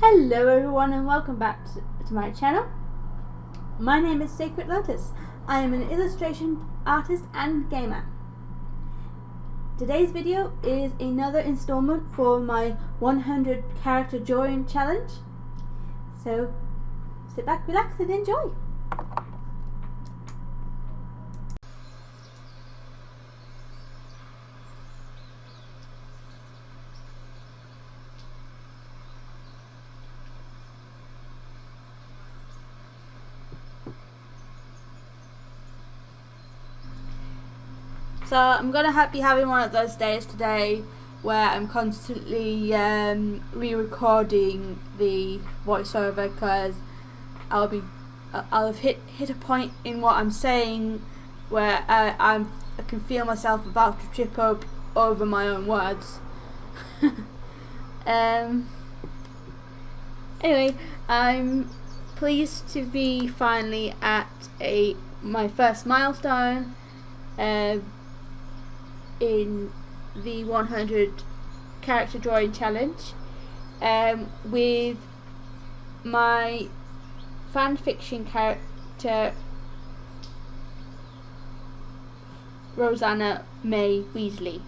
Hello everyone and welcome back to my channel. My name is Sacred Lotus. I am an illustration artist and gamer. Today's video is another installment for my 100 character drawing challenge. So sit back, relax and enjoy. So I'm gonna be having one of those days today where I'm constantly re-recording the voiceover because I'll have hit a point in what I'm saying where I can feel myself about to trip over my own words. Anyway, I'm pleased to be finally at my first milestone in the 100 character drawing challenge with my fan fiction character Rosanna May Weasley.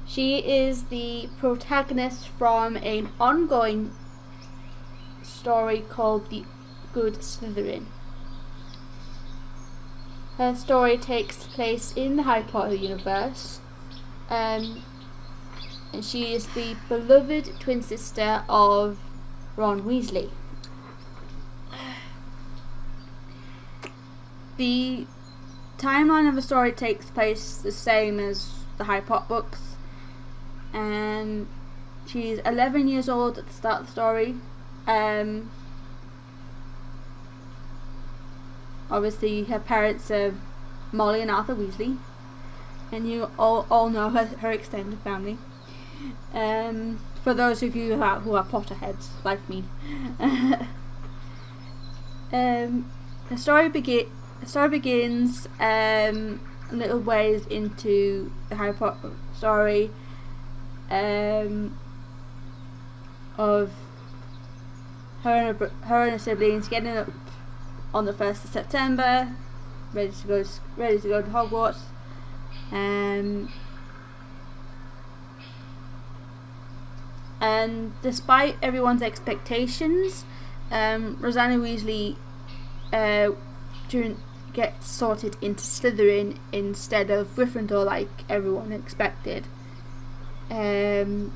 She is the protagonist from an ongoing story called The Good Slytherin. Her story takes place in the Harry Potter universe, and she is the beloved twin sister of Ron Weasley. The timeline of the story takes place the same as the Harry Potter books, and she's 11 years old at the start of the story. Obviously, her parents are Molly and Arthur Weasley, and you all know her extended family. For those of you who are Potterheads like me, the story begins a little ways into the Harry Potter story of her and her siblings getting up on the 1st of September, ready to go to Hogwarts. And despite everyone's expectations, Rosanna Weasley gets sorted into Slytherin instead of Gryffindor like everyone expected. And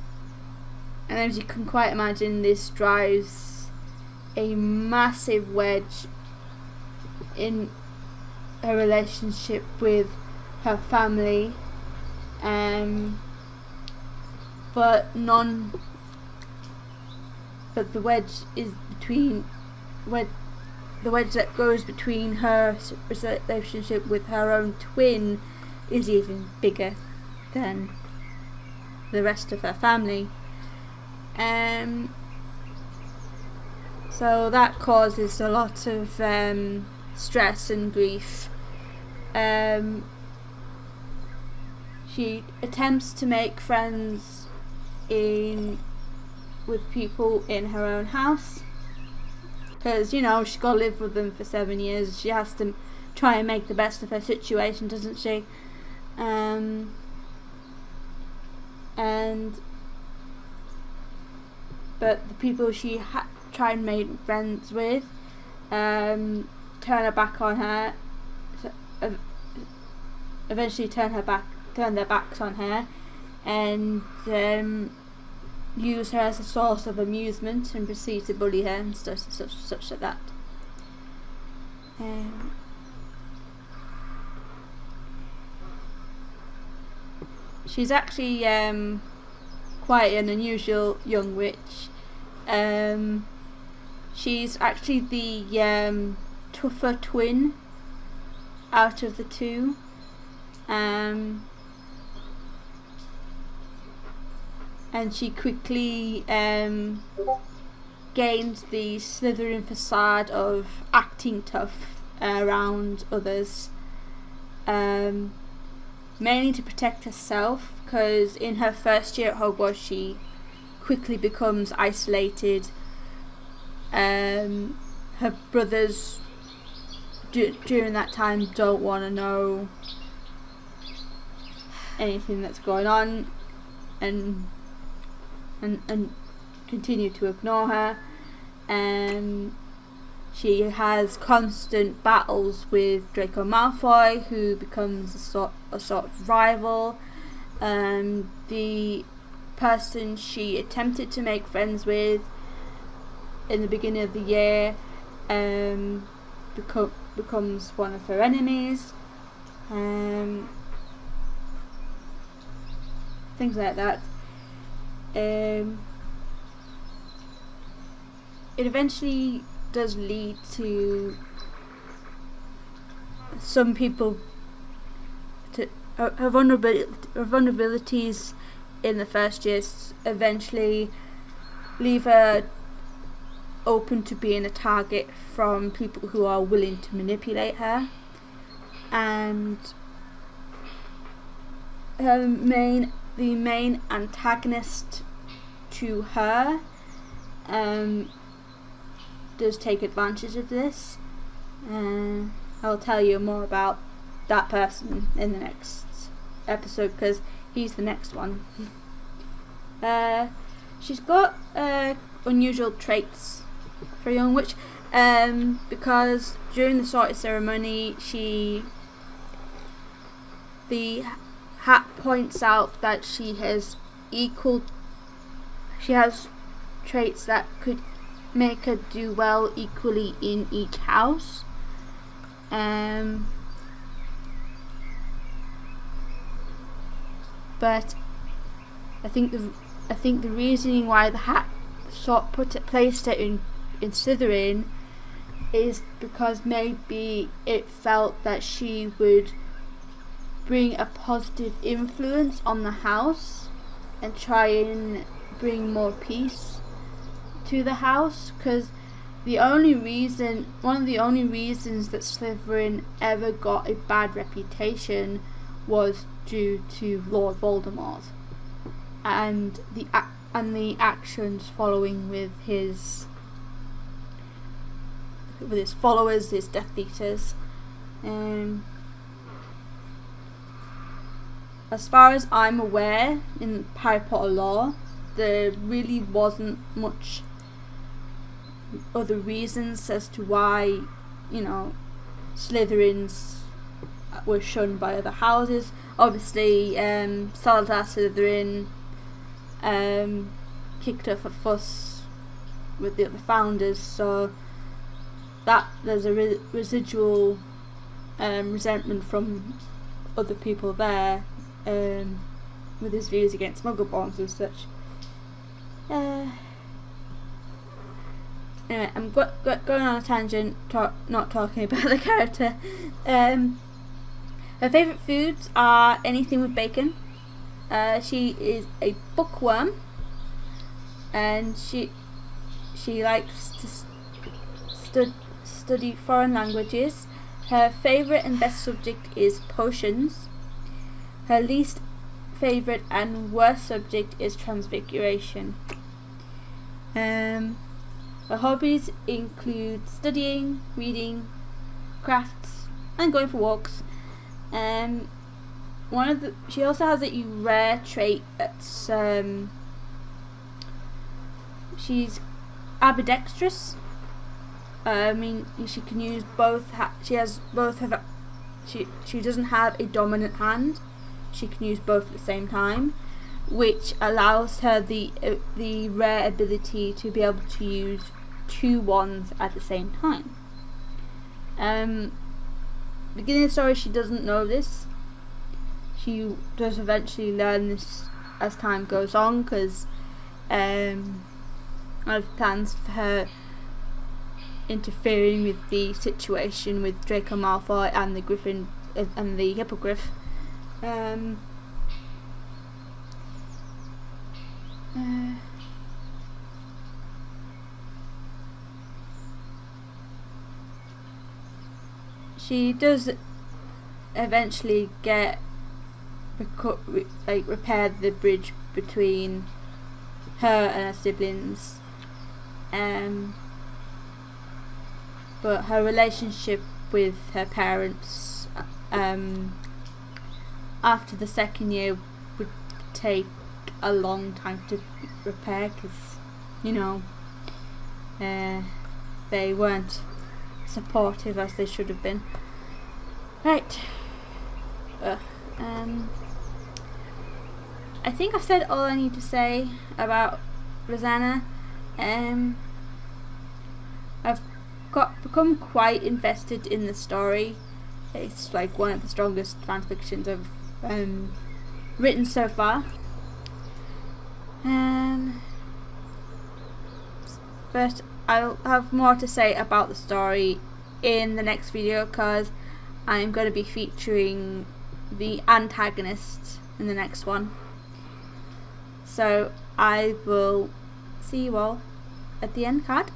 as you can quite imagine, this drives a massive wedge in her relationship with her family, but the wedge is the wedge that goes between her relationship with her own twin is even bigger than the rest of her family. So that causes a lot of stress and grief. She attempts to make friends with people in her own house because, you know, she's got to live with them for 7 years. She has to try and make the best of her situation, doesn't she? But the people she tried and made friends with turn her back on her, eventually turn their backs on her, and use her as a source of amusement and proceed to bully her and such like that. She's actually quite an unusual young witch. She's actually the tougher twin out of the two. And she quickly gained the Slytherin facade of acting tough around others, mainly to protect herself, because in her first year at Hogwarts she quickly becomes isolated. Her brothers during that time don't want to know anything that's going on, and continue to ignore her. She has constant battles with Draco Malfoy, who becomes a sort of rival. The person she attempted to make friends with in the beginning of the year becomes one of her enemies. Things like that. It eventually does lead to some people to her vulnerabilities in the first years eventually leave her open to being a target from people who are willing to manipulate her, and the main antagonist to her does take advantage of this. I'll tell you more about that person in the next episode, because he's the next one. She's got unusual traits for a young witch, because during the sorting ceremony the hat points out that she has traits that could make her do well equally in each house. But I think the reasoning why the hat placed it in Slytherin is because maybe it felt that she would bring a positive influence on the house and try and bring more peace to the house, because one of the only reasons that Slytherin ever got a bad reputation was due to Lord Voldemort and the actions following with his followers, his Death Eaters. As far as I'm aware, in Harry Potter lore, there really wasn't much other reasons as to why, Slytherins were shunned by other houses. Obviously, Salazar Slytherin kicked up a fuss with the other founders, so that there's a residual resentment from other people there, with his views against Muggleborns and such. Anyway, I'm going on a tangent, not talking about the character. Her favourite foods are anything with bacon. She is a bookworm, and she likes to study foreign languages. Her favourite and best subject is potions. Her least favourite and worst subject is transfiguration. Her hobbies include studying, reading, crafts, and going for walks. She also has a rare trait that's she's ambidextrous. She can use both. She has both of. She doesn't have a dominant hand. She can use both at the same time, which allows her the rare ability to be able to use two wands at the same time. Beginning of the story, she doesn't know this. She does eventually learn this as time goes on, because I have plans for her interfering with the situation with Draco Malfoy and the Griffin and the Hippogriff. She does eventually repair the bridge between her and her siblings. But her relationship with her parents after the second year would take a long time to repair, because they weren't supportive as they should have been. Right. I think I've said all I need to say about Rosanna. I've become quite invested in the story. It's like one of the strongest fan fictions I've written so far. But I'll have more to say about the story in the next video, because I'm going to be featuring the antagonist in the next one. So I will see you all at the end card.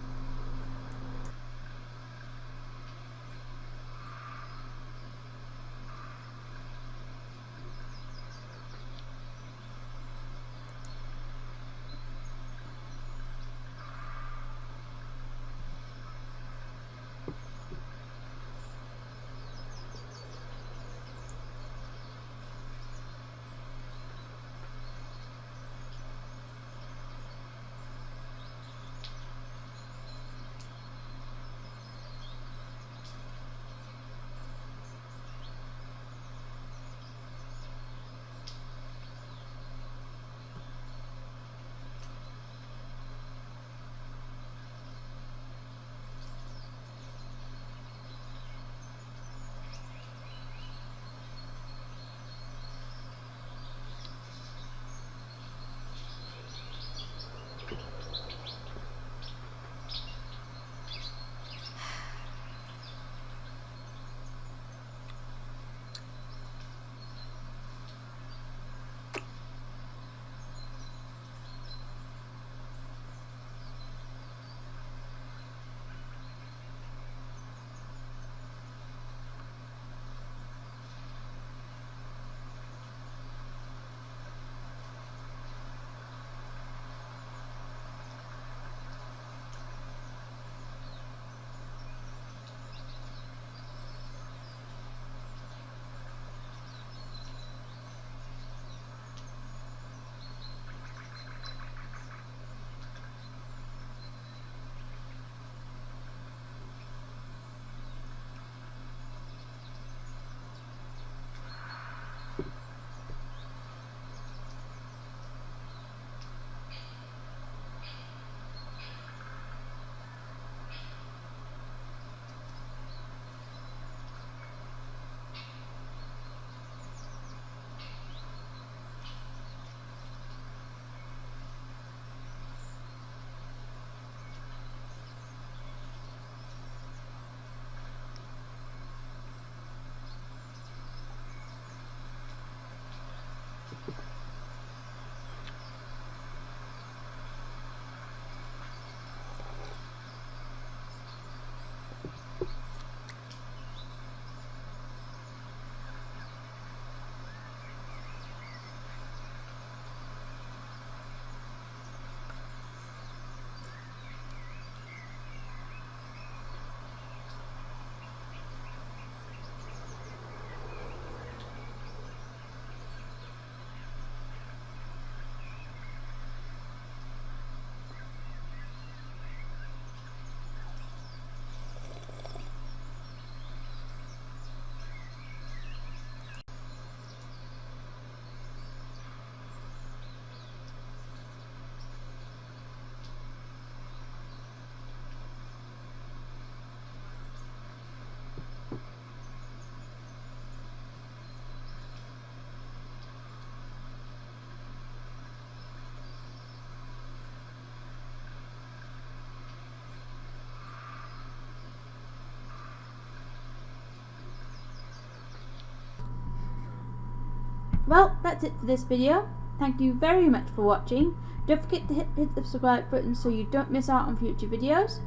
Well, that's it for this video. Thank you very much for watching. Don't forget to hit the subscribe button so you don't miss out on future videos.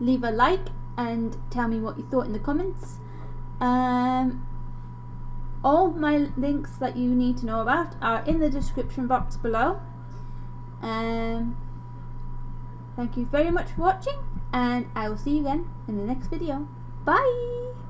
Leave a like and tell me what you thought in the comments. All my links that you need to know about are in the description box below. Thank you very much for watching, and I will see you again in the next video. Bye!